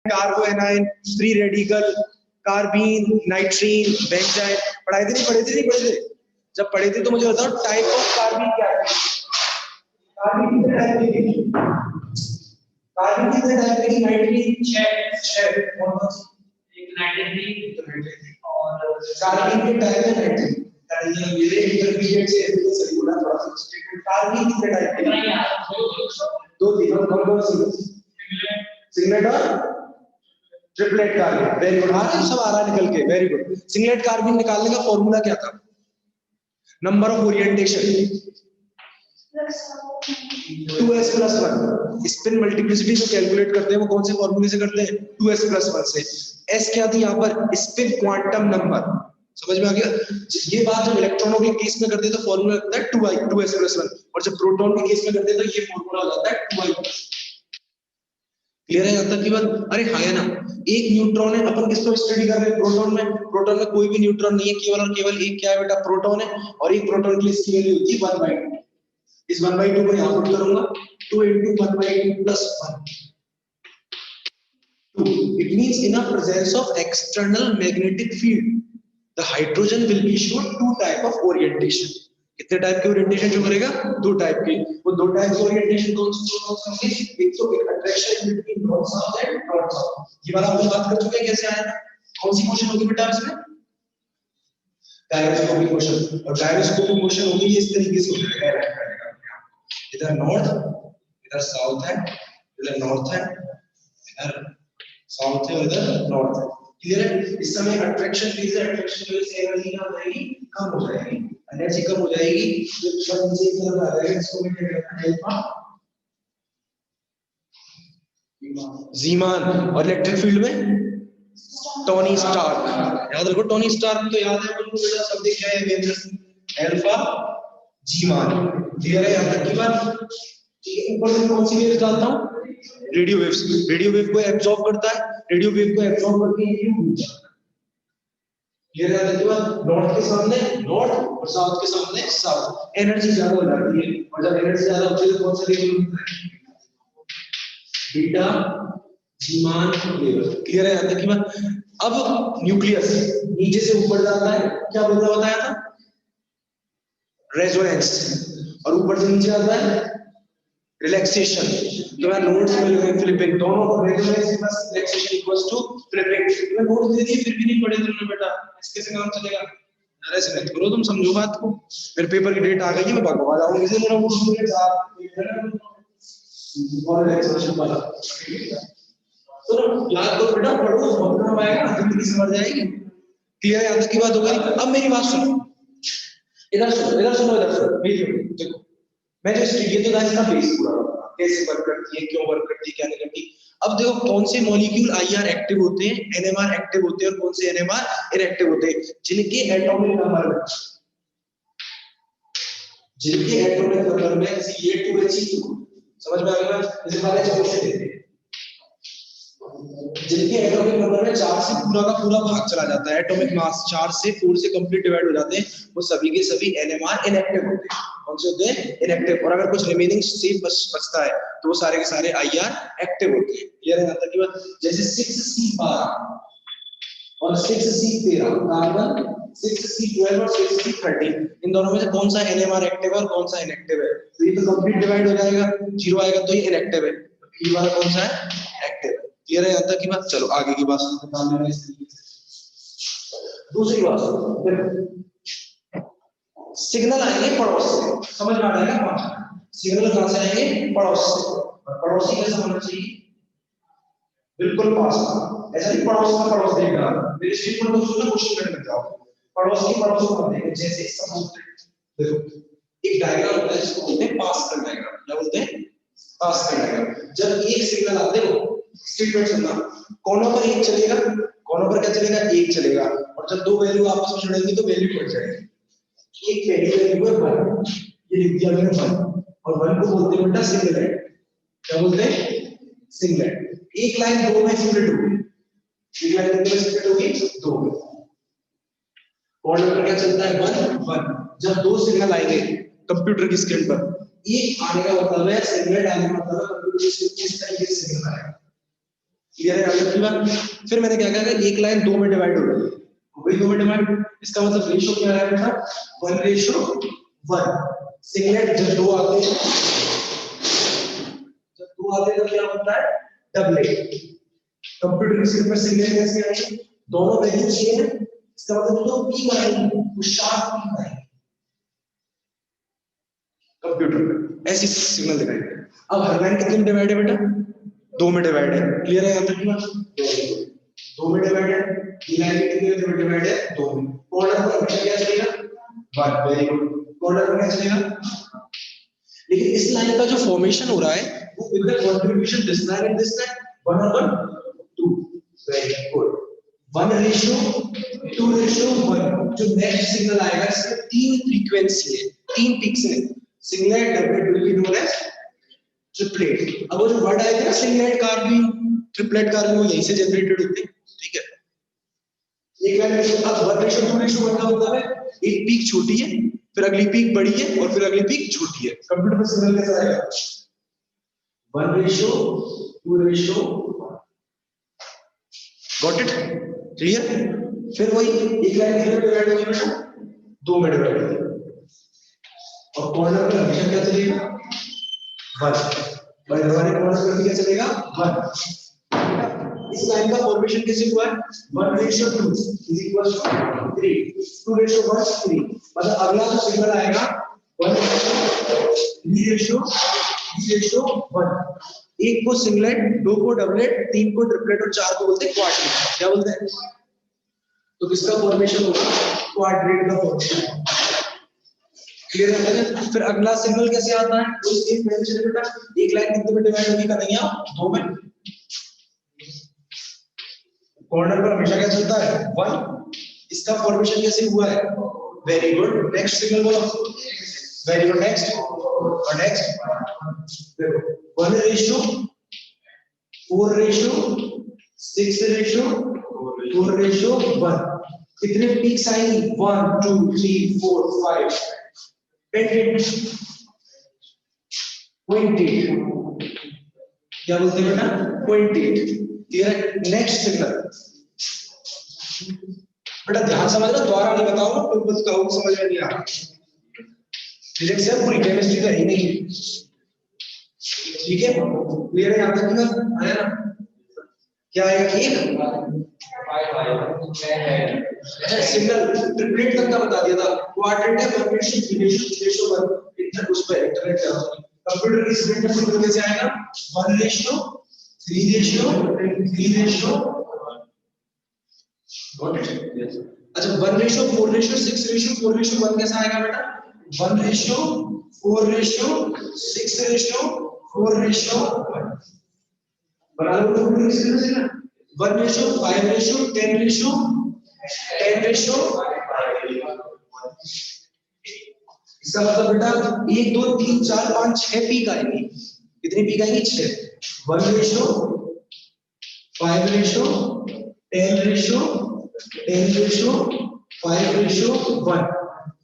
कार्बो A9, free radical, carbene, nitrene, benzyne. पढ़ाई थी नहीं पढ़े थे? जब पढ़े थे तो मुझे बताओ टाइप ऑफ कार्बन क्या है? कार्बन कितने टाइप के? कार्बन कितने टाइप के? नाइट्रीन 6 कौन कौन सी? एक नाइट्रीन और कार्बन के टाइप है नाइट्रीन। मेरे इंटरमीडिएट से तो सही बोला थोड़ा सा स्टेटमेंट। कार्बन कितने टाइप के? नहीं यार दो तीन कौन कौन सी? सिंगलेट और ट्रिपलेट कार्बन। वेरी गुड, हाँ सब आ रहा है निकल के, वेरी गुड। सिंगलेट कार्बन निकालने का फॉर्मूला क्या था? Number of orientation 2s + 1। Spin multiplicity जो कैलकुलेट करते हैं वो कौन से फॉर्मूले से करते हैं? 2s + 1 से। s क्या थी यहाँ पर? Spin quantum number. समझ में आ गया? ये बात जब इलेक्ट्रॉनों के केस में करते हैं तो फॉर्मूला लगता है 2i, 2s + 1, और जब प्रोटॉन के केस में करते हैं तो ये फॉर्मूला हो जाता है 2i। क्लियर है यहाँ तक की बात? अरे हाँ है ना, एक न्यूट्रॉन है, अपन किसको स्टडी कर रहे हैं? प्रोटॉन में। प्रोटॉन में कोई भी न्यूट्रॉन नहीं है, केवल और केवल एक क्या है बेटा? प्रोटॉन है। और एक प्रोटॉन की इसकी वैल्यू होती है 1/2। इस 1/2 को यहाँ पुट करूंगा, 2 × 1/2 + 1 2। It means in a presence of external magnetic field the hydrogen will be shown two type of orientation। कितने टाइप के ओरिएंटेशन जो करेगा? दो टाइप के। वो दो टाइप के ओरिएंटेशन कौन से होंगे? एक तो attraction between north south and north south. ये वाला हम बात कर चुके हैं कैसे आएगा। कौन सी क्वेश्चन होगी बेटा इसमें? Gyroscopic question. और गायरोस्कोपिक क्वेश्चन होगी इस तरीके से हो जाएगा, इधर नॉर्थ इधर साउथ है, इधर नॉर्थ है, इधर साउथ है, इधर नॉर्थ है। क्लियर है? इस समय अट्रैक्शन की वजह से एनर्जी क्या हो जाएगी? कम हो जाएगी। एनर्जी कम हो जाएगी तो नीचे की तरफ आ जाएगा, इसको मैं क्या कहता हूं? Alpha Zeeman. और इलेक्ट्रिक फील्ड में टोनी स्टार्क। याद रखो टोनी स्टार्क तो याद है आपको बेटा, सब देख क्या है? Alpha Zeeman. क्लियर है यहाँ तक की बात? ठीक है, ऊपर से कौन सी वेव्स डालता हूँ? Radio waves. रेडियो वेव को एब्जॉर्ब करता है, रेडियो वेव को एब्जॉर्ब करके ये घूम जाता है। क्लियर है यहाँ तक? नॉर्थ के सामने नॉर्थ और साउथ के सामने साउथ। एनर्जी ज्यादा हो जाती है, और जब एनर्जी ज्यादा होती है तो कौन सा वेव होता है? Beta Zeeman wave. क्लियर है यहाँ तक की बात? अब न्यूक्लियस नीचे से ऊपर जाता है, क्या बोलता बताया था? रेजोनेंस। और ऊपर से नीचे आता है रिलैक्सेशन। तो मैं नोट्स में लिखे फ्लिपिंग, दोनों resonance plus relaxation equals to flipping. मैं नोट्स दे दिए फिर भी नहीं पढ़े तुमने बेटा, इसके से काम चलेगा? ऐसे मत करो, तुम समझो बात को। मेरे पेपर की डेट आ गई है, मैं भगवा जाऊंगा, इसलिए मेरा मूड हो गया साहब और रिलैक्सेशन वाला। तो याद करो बेटा, पढ़ो, बहुत काम आएगा, जिंदगी समझ जाएगी। क्लियर है यहाँ तक की बात? हो गई। अब मेरी बात सुनो, इधर सुनो, इधर सुनो, इधर सुनो। देखो मैं जो ये तो इसका बेस पूरा कैसे वर्क करती है, क्यों वर्क करती है, क्या नहीं करती। अब देखो कौन से मॉलिक्यूल आईआर एक्टिव होते हैं, एनएमआर एक्टिव होते हैं, और कौन से एनएमआर इनएक्टिव होते हैं? जिनके एटॉमिक नंबर में Ca2H2, समझ में आ गया? जैसे पहले क्वेश्चन देते हैं, जिनके एटॉमिक नंबर में 4 से पूरा का पूरा भाग चला जाता है, एटॉमिक मास 4 से 4 से कंप्लीट डिवाइड हो जाते हैं, वो सभी के सभी एनएमआर इनएक्टिव होते हैं। कौन से होते हैं? इनएक्टिव। और अगर कुछ रिमेनिंग सेफ बचता है तो वो सारे के सारे आईआर एक्टिव होते हैं। क्लियर है यहाँ तक की बात? जैसे 6C12 और 6C13 कार्बन, 6C12 और 6C13, इन दोनों में से कौन सा एनएमआर एक्टिव है और कौन सा इनएक्टिव है? तो ये तो कंप्लीट डिवाइड हो जाएगा, 0 आएगा तो ये इनएक्टिव है, ये वाला कौन सा है? एक्टिव। क्लियर है यहाँ तक की बात? चलो आगे की बात सुनते हैं। दूसरी बात, सिग्नल आएंगे पड़ोस से, समझ में आ जाएगा कौन सा सिग्नल कहां से आएंगे? पड़ोस से। पड़ोसी कैसा होना चाहिए? बिल्कुल पास का। ऐसा नहीं पड़ोस का पड़ोस देख रहा, मेरे स्टेटमेंट को सुनना, क्वेश्चन करने जाओ। पड़ोस की पड़ोस को देखें, जैसे सपोज देखो एक डायग्राम होता है जिसको बोलते हैं पास कर डायग्राम। क्या बोलते हैं? पास कर डायग्राम। जब एक सिग्नल आते हो, स्टेटमेंट सुनना, कोनों पर एक चलेगा, कोनों पर क्या चलेगा? एक चलेगा, और जब दो वैल्यू आपस में जुड़ेंगी तो वैल्यू बढ़ जाएगी। एक पहली वैल्यू है 1, ये लिख दिया मैंने 1, और 1 को बोलते हैं बेटा सिंगलेट। क्या बोलते हैं? सिंगलेट। एक लाइन दो में स्प्लिट होगी, एक लाइन कितने में स्प्लिट होगी? 2 में। कोड नंबर क्या चलता है? 1 1। जब दो सिग्नल आएंगे कंप्यूटर की स्क्रीन पर, एक आने का मतलब है सिंगलेट, आने का मतलब है कंप्यूटर की स्क्रीन पर इस तरीके से सिग्नल आएगा। क्लियर है आगे की बात? फिर मैंने क्या कहा, एक लाइन 2 में डिवाइड हो रही है, वही 2 में डिवाइड, इसका मतलब रेशियो क्या है बेटा, 1:1। सिंगलेट जब 2 आते हैं, तो क्या होता है, डबलेट। कंप्यूटर स्क्रीन पर सिंगलेट कैसे आएगी, दोनों वैल्यू सेम है, इसका मतलब जो पी आएगी वो शार्प पी आएगी कंप्यूटर पे, ऐसी सिग्नल दिखाई दे। अब हर लाइन कितने में डिवाइड है बेटा, 2 में डिवाइड है। क्लियर है यहां तक की बात? 2 में डिवाइड है, ई लाइन कितने में डिवाइड है, 2 में। कॉर्नर पर हमेशा क्या चलेगा, 1। वेरी गुड, कॉर्नर पर क्या चलेगा। लेकिन इस लाइन का जो फॉर्मेशन हो रहा है वो with the contribution this line and this line 1/2। Very good, 1:2:1। जो नेक्स्ट सिग्नल आएगा इसमें 3 फ्रीक्वेंसी है, 3 पिक्स है, singlet, doublet will be known as triplet. अब वो जो वर्ड आएगा ना सिंगलेट कार्बी, ट्रिपलेट कार्बी, वो यहीं से जनरेटेड होते हैं, ठीक है। एक लाइन में अब 1:2:1 का मतलब है एक पीक छोटी है, फिर अगली पीक बड़ी है और फिर अगली पीक छोटी है। कंप्यूटर पर सिग्नल कैसा आएगा, 1:2:1। Got it, clear? फिर वही एक लाइन कितने में डिवाइड होगी बेटा, 2 में डिवाइड होगी, और कॉर्नर पर हमेशा क्या चलेगा, 1। बड़े हमारे कॉर्नर पर क्या चलेगा, 1। इस लाइन का फॉर्मेशन कैसे हुआ है, 1:2 इज इक्वल टू 3, 2:1 3। मतलब अगला जो सिग्नल आएगा 1:3:1। एक को सिंगलेट, 2 को डबलेट, 3 को ट्रिपलेट और 4 को बोलते हैं क्वाड्रेट। क्या बोलते हैं, तो किसका फॉर्मेशन होगा, क्वाड्रेट का फॉर्मेशन। क्लियर है? फिर अगला सिग्नल कैसे आता है, तो सेम वैल्यू से बेटा एक लाइन कितने में डिवाइड होगी कन्हैया, 2 में। कॉर्नर पर हमेशा क्या चलता है, 1। इसका फॉर्मेशन कैसे हुआ है, वेरी गुड, नेक्स्ट सिग्नल बोलो, वेरी गुड, नेक्स्ट और नेक्स्ट। देखो 1:4:6:4:1। कितने पीक्स आएंगी, 1 2 3 4 5 0.8। क्या बोलते हैं बेटा, 0.8। क्लियर है? नेक्स्ट सिग्नल बेटा ध्यान समझना, द्वारा नहीं बताऊंगा, कोई कुछ कहूं समझ में नहीं आ रहा, फिजिक्स है पूरी, केमिस्ट्री तो है ही नहीं, ठीक है? क्लियर है यहां तक की बात, आया ना? क्या आएगा, एक सिग्नल ट्रिपलेट तक का बता दिया था, क्वाड्रेट है, फॉर्मेशन रेशियो 1 इंटर उस पे इंटरनेट का कंप्यूटर की स्क्रीन पर सिग्नल कैसे आएगा, 1:3:3:1। Got it? अच्छा 1:4:6:4:1 कैसा आएगा बेटा, 1:4:6:4:1। बना लो तो पूरी स्क्रीन से ना, 1:5:10:10:5। इसका मतलब बेटा 1 2 3 4 5 6 पीक आएंगी। कितनी पीक आएंगी, 6। 1:5:10:10:5:1।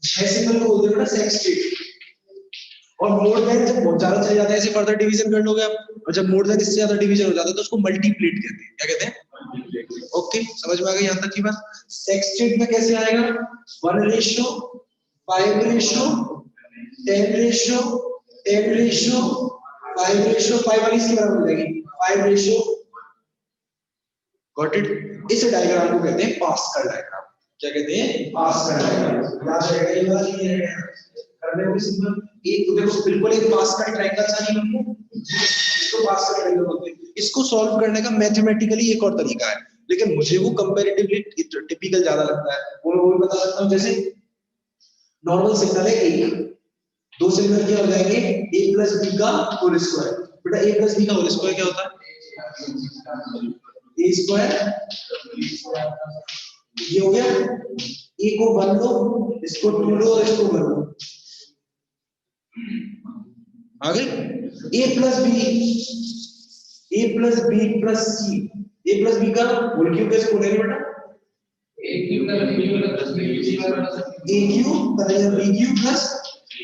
6 सिग्नल को बोलते हैं ना सेक्सटेट। और मोर देन जब बहुत ज्यादा चले जाता है, ऐसे फर्दर डिवीजन कर लोगे आप, और जब मोर देन इससे ज्यादा डिवीजन हो जाता है तो उसको मल्टीप्लेट कहते हैं। क्या कहते हैं, ओके, समझ में आ गई यहां तक की बात? सेक्सटेट में कैसे आएगा, 1:5:10:10:5:5 वाली इसके बराबर हो जाएगी, 5। Got it? इस डायग्राम को कहते हैं पास्कल डायग्राम। क्या कहते हैं, पास्कल डायग्राम। याद रहेगा ये बात, ये करने को सिंपल। एक तो देखो बिल्कुल एक पास्कल ट्रायंगल सा नहीं बनता, इसको पास्कल ट्रायंगल बोलते हैं। इसको सॉल्व करने का मैथमेटिकली एक और तरीका है, लेकिन मुझे वो कंपैरेटिवली टिपिकल ज्यादा लगता है। वो बता सकता हूं, जैसे नॉर्मल सिग्नल है एक, दो सिग्नल क्या हो जाएंगे, a प्लस b का होल स्क्वायर। बेटा a प्लस b का होल स्क्वायर क्या होता है, a स्क्वायर। ये हो गया, a को 1 लो, इसको 2 लो और इसको 1 लो, आगे a plus b plus c। a plus b का होल क्यूब कैसे बोलेंगे बेटा, a cube plus b cube plus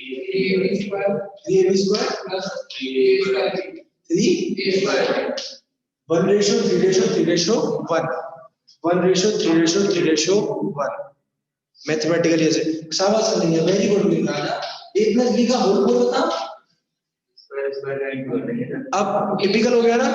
ab square plus 3a square 1:3:3:1, 1:3:3:1 mathematically ऐसे शाबाश नहीं है, very good Raja. a + b का होल होता अब टिपिकल हो गया ना,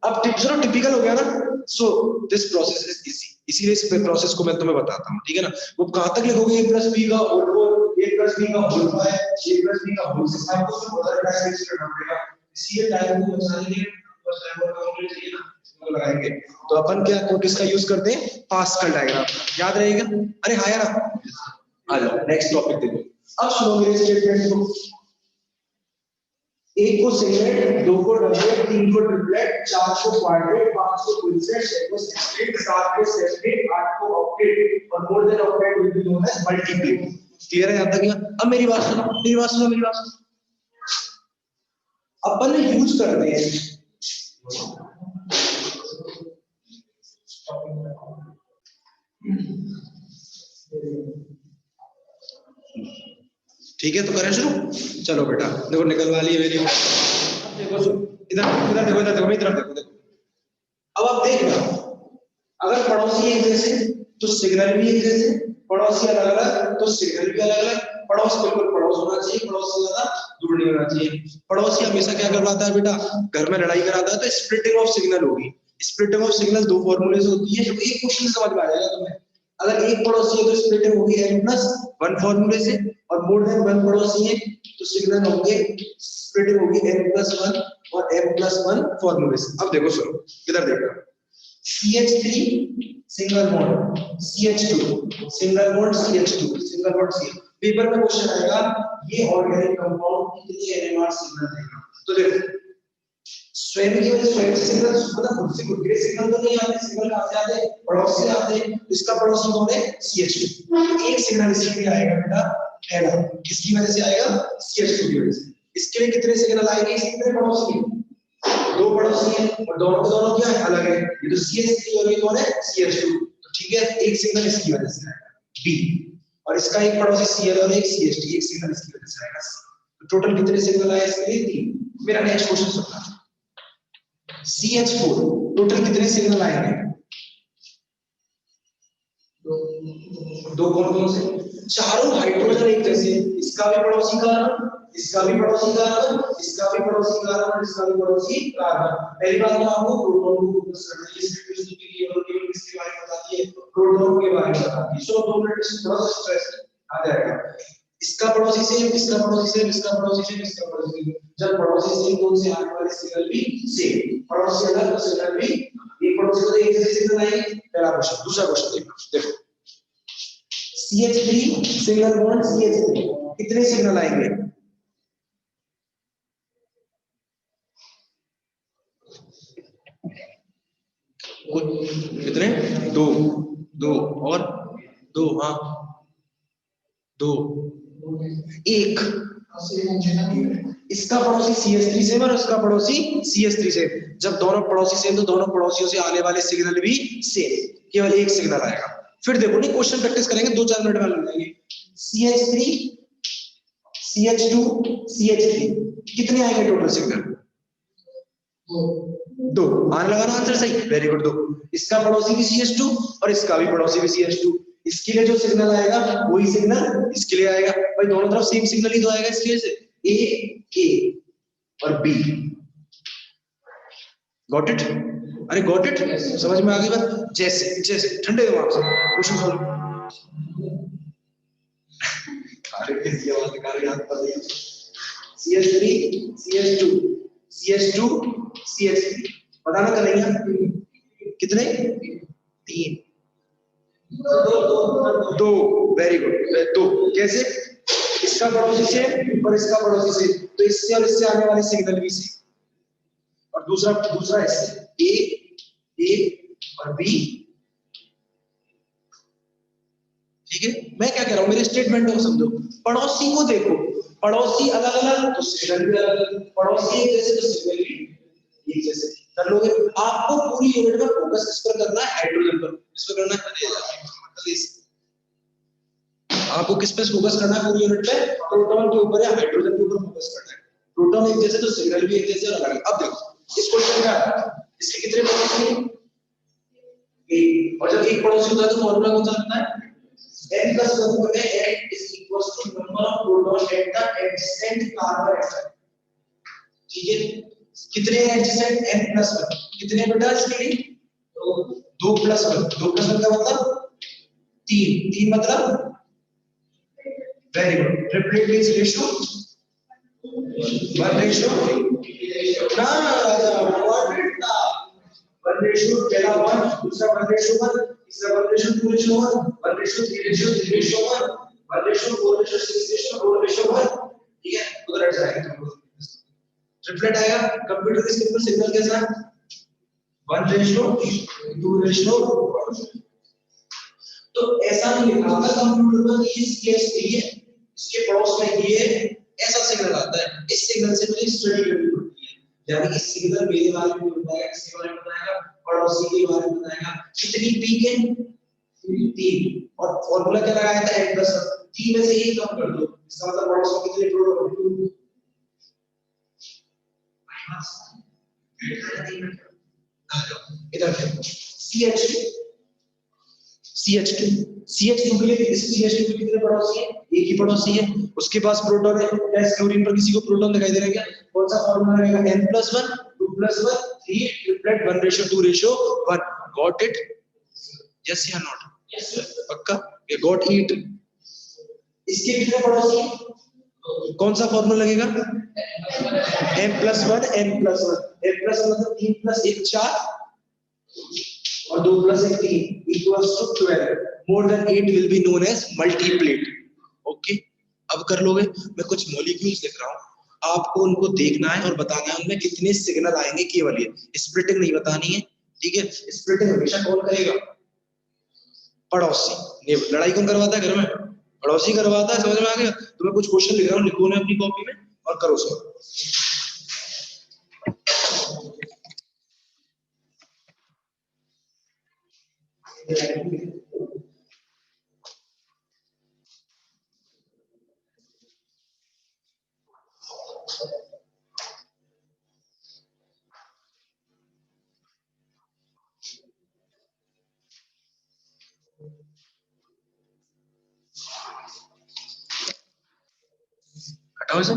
अब चलो टिपिकल हो गया ना। So this process is easy, इसीलिए इस प्रोसेस को मैं तुम्हें बताता हूँ, ठीक है ना। वो कहां तक लिखोगे, a + b का होल 4, a + b का होल 5, a + b का होल 6, आपको सब बदल टाइम वेस्ट करना पड़ेगा। इसीलिए टाइम को बचाने के लिए बस टाइम और काम चाहिए ना, तो लगाएंगे। तो अपन क्या किसका यूज करते हैं, पास्कल डायग्राम, याद रहेगा। अरे हाँ यार, आ जाओ नेक्स्ट टॉपिक देखो। अब सुनो मेरे स्टेटमेंट को, एक को सिंगलेट, दो को डबलेट, तीन को ट्रिपलेट, चार को क्वाड्रेट, पांच को क्विंटेट, छह को सेक्सटेट, सात को सेप्टेट, आठ को ऑक्टेट और more than octet will be known as multiplet. Clear है यहां तक? अब मेरी बात सुनो, मेरी बात सुनो, मेरी बात सुनो। अपन यूज करते हैं ठीक है, तो करें शुरू। चलो बेटा देखो निकलवा ली मेरी। अब देखो इधर इधर देखो, इधर देखो, इधर देखो, देखो। अब आप देख रहे हो, अगर पड़ोसी एक जैसे तो सिग्नल भी एक जैसे, पड़ोसी अलग अलग तो सिग्नल भी अलग अलग। पड़ोस बिल्कुल पड़ोस होना चाहिए, पड़ोस से ज्यादा दूर नहीं होना चाहिए। पड़ोसी हमेशा क्या करवाता है बेटा, घर में लड़ाई कराता है तो स्प्लिटिंग ऑफ सिग्नल होगी। स्प्लिटिंग ऑफ सिग्नल दो फॉर्मूले से होती है, जो एक क्वेश्चन समझ में आ जाएगा तुम्हें। अगर एक पड़ोसी है तो स्प्लिटिंग होगी n+1 फॉर्मूले से, और मोर देन 1 पड़ोसी है तो सिग्नल होंगे, स्प्लिटिंग होगी n+1 और m+1 फॉर्मूले से। अब देखो सुनो, इधर देखो, CH3 single bond, CH2 single bond, CH2 single bond CH। Paper में क्वेश्चन आएगा ये ऑर्गेनिक कंपाउंड कितनी NMR सिग्नल देगा। तो देखो स्वयं की वजह स्वयं से सिग्नल, मतलब खुद से खुद के सिग्नल तो नहीं आते, सिग्नल कहां से आते, पड़ोस से आते। इसका पड़ोसी कौन है, CH2। एक सिग्नल इसके लिए आएगा बेटा पहला, किसकी वजह से आएगा, CH2 की वजह से। इसके लिए कितने सिग्नल आएंगे, इसके कितने पड़ोसी हैं, दो पड़ोसी हैं और दोनों के दोनों क्या है, अलग है। ये तो CH3 और ये कौन है, CH2। तो ठीक है, एक सिग्नल इसकी वजह से आएगा B, और इसका एक पड़ोसी Cl और एक CH3, एक सिग्नल इसकी वजह से आएगा C। तो टोटल कितने सिग्नल आए इसके लिए, 3। मेरा नेक्स्ट क्वेश्चन सुनना, CH4 टोटल कितने सिग्नल आएंगे, दो कौन से, चारों हाइड्रोजन एक जैसे, इसका भी पड़ोसी कार्बन, इसका भी पड़ोसी कार्बन, इसका भी पड़ोसी कार्बन, इसका भी पड़ोसी कार्बन। पहली बात तो आपको प्रोटॉन को फोकस करना है, इसके केवल केवल किसके बारे में बताती है, प्रोटॉन के बारे में बताती है। सो 2 मिनट थोड़ा सा स्ट्रेस आ जाएगा। इसका पड़ोसी सेम, इसका पड़ोसी सेम, इसका पड़ोसी सेम, इसका पड़ोसी सेम। जब पड़ोसी सेम तो उनसे आने वाले सिग्नल भी सेम, पड़ोसी अलग तो सिग्नल भी एक पड़ोसी को एक जैसे सिग्नल आएंगे। पहला क्वेश्चन। दूसरा क्वेश्चन देखो, CH3 सिंगल बॉन्ड CH3 कितने सिग्नल आएंगे, कितने, दो, दो और दो, हाँ दो, एक। इसका पड़ोसी CH3 से और उसका पड़ोसी CH3 से। जब दोनों पड़ोसी सेम तो दोनों पड़ोसियों से आने वाले सिग्नल भी सेम, केवल एक सिग्नल आएगा। फिर देखो नहीं, क्वेश्चन प्रैक्टिस करेंगे, 2-4 मिनट में लग जाएंगे। CH3 CH2 CH3 कितने आएंगे टोटल सिग्नल, दो। आने लगा ना आंसर सही, वेरी गुड, दो। इसका पड़ोसी भी CH2 और इसका भी पड़ोसी भी CH2। इसके लिए जो सिग्नल आएगा वही सिग्नल इसके लिए आएगा। भाई दोनों तरफ सेम सिग्नल ही तो आएगा, इसलिए से A और B। Got it? अरे गॉट इट, समझ में आ गई बात? जैसे जैसे ठंडे दिमाग से question solve. CH3 CH2 CH2 CH3 बताना करेंगे कितने, 3, दो, वेरी गुड, दो। कैसे, इसका पड़ोसी से और इसका पड़ोसी से, तो इससे और इससे आने वाले सिग्नल भी से, और दूसरा इससे A और B। ठीक है, मैं क्या कह रहा हूं, मेरे स्टेटमेंट को समझो। पड़ोसी को देखो, पड़ोसी अलग अलग तो सिग्नल भी अलग अलग, पड़ोसी एक जैसे तो सिग्नल भी एक जैसे। कर लोगे? आपको पूरी यूनिट में फोकस किस पर करना है, हाइड्रोजन पर। किस पर करना है, आपको किस पे फोकस करना है पूरी यूनिट पे, प्रोटॉन के ऊपर या हाइड्रोजन के ऊपर फोकस करना है। प्रोटॉन एक जैसे तो सिग्नल भी एक जैसे और अलग। अब देखो इस क्वेश्चन का इसके कितने पड़ोसी हैं? एक। और जब एक पड़ोसी होता है तो फॉर्मूला कौन सा लगता है? n plus 1 को n is equals to number of protons at the adjacent carbon atom। ठीक है, कितने adjacent? n plus 1। कितने बेटा इसके लिए? 2 plus 1। 2 plus 1 का मतलब 3। 3 मतलब very good. Triplet is ratio 1 ratio ना राजा, व्हाट इट था 1 रेशियो, पहला 1, दूसरा 1 रेशियो 1, तीसरा 1 ratio 2 ratio 1, 1 ratio 3 ratio 3 ratio 1, 1 ratio 4 ratio 6 ratio 4 ratio 1। ठीक है, उधर हट जाएगा ट्रिपलेट आएगा। कंप्यूटर के सिंपल सिग्नल कैसा है? 1 रेशियो 2 रेशियो। तो ऐसा नहीं लिखा था कंप्यूटर में कि इस केस के लिए इसके पड़ोस में ये ऐसा सिग्नल आता है, इस सिग्नल से मुझे स्टडी करनी पड़ती है। यानी कि सिग्नल मेरे बारे में बताएगा, किसके बारे में बताएगा? पड़ोसी के बारे में बताएगा। कितनी पीक है? 3। और फॉर्मूला क्या लगाया था? n plus 1। 3 में से एक कम कर दो, इसका मतलब पड़ोस में कितने प्रोटॉन? इधर देखो CH2 के लिए CH2 के कितने पड़ोसी हैं? एक ही पड़ोसी है, उसके पास प्रोटॉन है। गैस क्लोरीन पर किसी को प्रोटॉन दिखाई दे रहा है क्या? कौन सा फार्मूला रहेगा? n plus 1 2 plus 1 3 triplet 1 ratio 2 ratio 1। Got it? Yes या नॉट? यस पक्का? ये गॉट इट। इसके कितने पड़ोसी हैं? कौन सा फार्मूला लगेगा? m plus 1 n plus 1। n plus 1 मतलब 3 plus 1 4 और 2 plus 1 3 equals to 12। more than 8 will be known as multiplate। Okay, अब कर लोगे। मैं कुछ मॉलिक्यूल्स लिख रहा हूँ, आपको उनको देखना है और बताना है उनमें कितने सिग्नल आएंगे केवल। ये स्प्लिटिंग नहीं बतानी है, ठीक है? स्प्लिटिंग हमेशा कौन करेगा? पड़ोसी। ये लड़ाई कौन करवाता है घर में? पड़ोसी करवाता है। समझ में आ गया? तो मैं कुछ क्वेश्चन लिख रहा हूँ, लिखो ना अपनी कॉपी में और करो उसको। हटाओ इसे।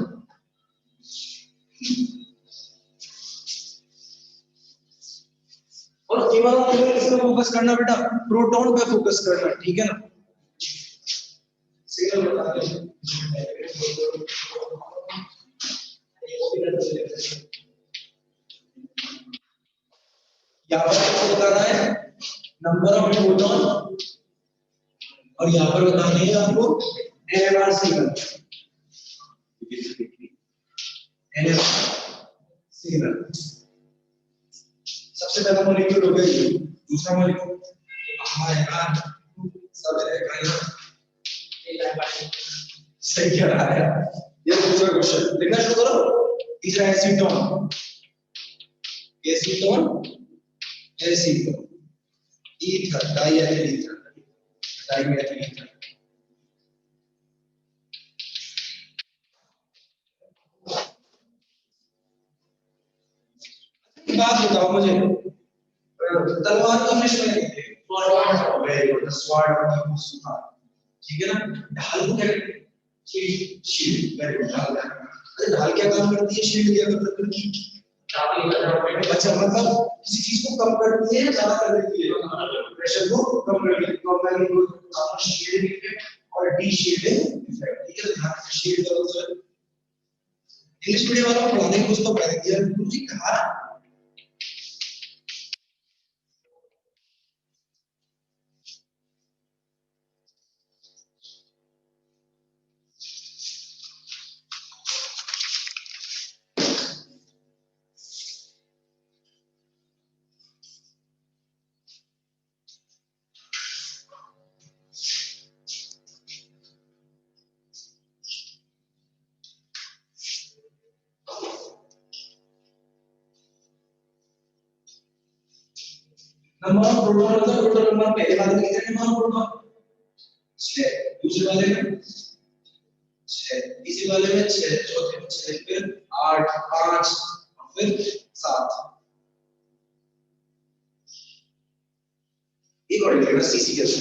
और केवल किस पे फोकस करना बेटा? प्रोटॉन पे फोकस करना, ठीक है ना? सिग्नल बता दो। यहाँ पर आपको बताना है नंबर ऑफ प्रोटॉन और यहाँ पर बताना है आपको NMR सिग्नल। NMR सिग्नल सबसे पहला मॉलिक्यूल हो गया, दूसरा मॉलिक्यूल यार सब है सही क्या रहा है? ये दूसरा क्वेश्चन लिखना शुरू करो। तीसरा acetone, acetone acetone ether diethyl ether, diethyl ether. बात बताओ मुझे, तलवार को इंग्लिश में कहते हैं very good, the sword of the सुहाग, ठीक है ना? ढाल को क्या कहते हैं? शील्ड। वेरी गुड, ढाल। अरे ढाल क्या काम करती है? शील्ड क्या करती है? अच्छा, मतलब किसी चीज को कम करती है, ज्यादा कर देती है, प्रेशर को कम कर देती है। तो मैं बोल सकता हूं शील्ड इफेक्ट और डी शील्डिंग इफेक्ट, ठीक है? ध्यान से शील्ड का मतलब इंग्लिश मीडियम वालों को पढ़ाने को उसको पढ़ा दिया गुरुजी कहा। नंबर ऑफ प्रोटॉन होता है टोटल नंबर, पहले वाले में कितने नंबर ऑफ प्रोटॉन? 6, दूसरे वाले में 6, तीसरे वाले में 6, चौथे में 6, फिर 8 5 और फिर 7। एक और लिखेगा CCS।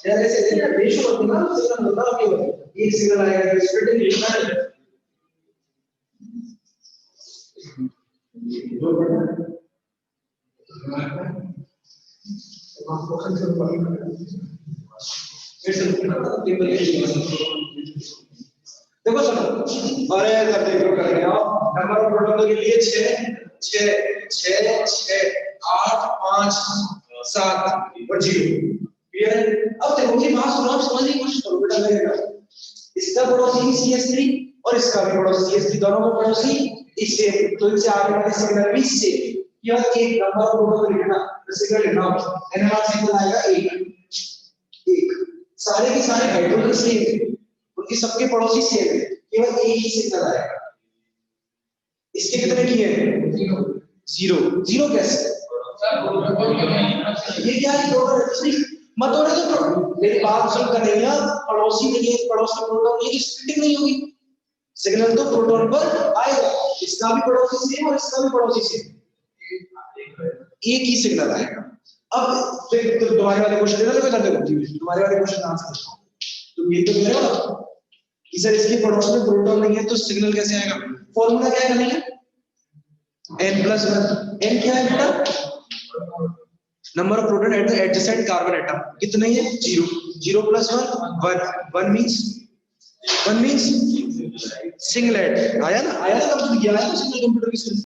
यार ऐसे रेशो होती है ना, सिग्नल होता है केवल एक सिग्नल आएगा तो स्प्लिटिंग लिखना है। देखो सुनो, अरे कर देखो कर रहे हो नंबर ऑफ प्रोटॉन के लिए 6 6 6 6 8 5 7 और 0। क्लियर है? अब देखो ये बात सुनो, आप समझने की कोशिश करो बेटा। लगेगा इसका पड़ोसी CS3 और इसका भी पड़ोसी CS3, दोनों का पड़ोसी इससे, तो इनसे आगे वाले सिग्नल भी इससे। यह एक नंबर ऑफ प्रोटॉन लिखना, सिग्नल लिखना, एनएमआर सिग्नल आएगा 1 सारे के सारे हाइड्रोजन सेम है, उनके सबके पड़ोसी सेम है, केवल एक ही सिग्नल आएगा। इसके कितने किए हैं? 0 कैसे? ये क्या है? मत हो रहे तो मेरी बात सुन कर रही है, पड़ोसी में ये पड़ोसी प्रोटॉन ये स्प्लिटिंग नहीं होगी, सिग्नल तो प्रोटॉन पर आएगा, इसका भी पड़ोसी सेम और इसका भी पड़ोसी सेम, एक ही सिग्नल आएगा। अब फिर तुम्हारे वाले क्वेश्चन देना, तुम्हारे वाले क्वेश्चन आंसर तुम ये तो कह रहे हो कि सर इसके पड़ोस में प्रोटॉन नहीं है तो सिग्नल कैसे आएगा? फॉर्मूला क्या है नहीं है? n+1। n क्या है बेटा? Number of proton at the adjacent carbon atom. कितने हैं? 0 0 + 1 1 मींस सिंगलेट। आया ना कंप्यूटर, किया है ना सिंगल कंप्यूटर की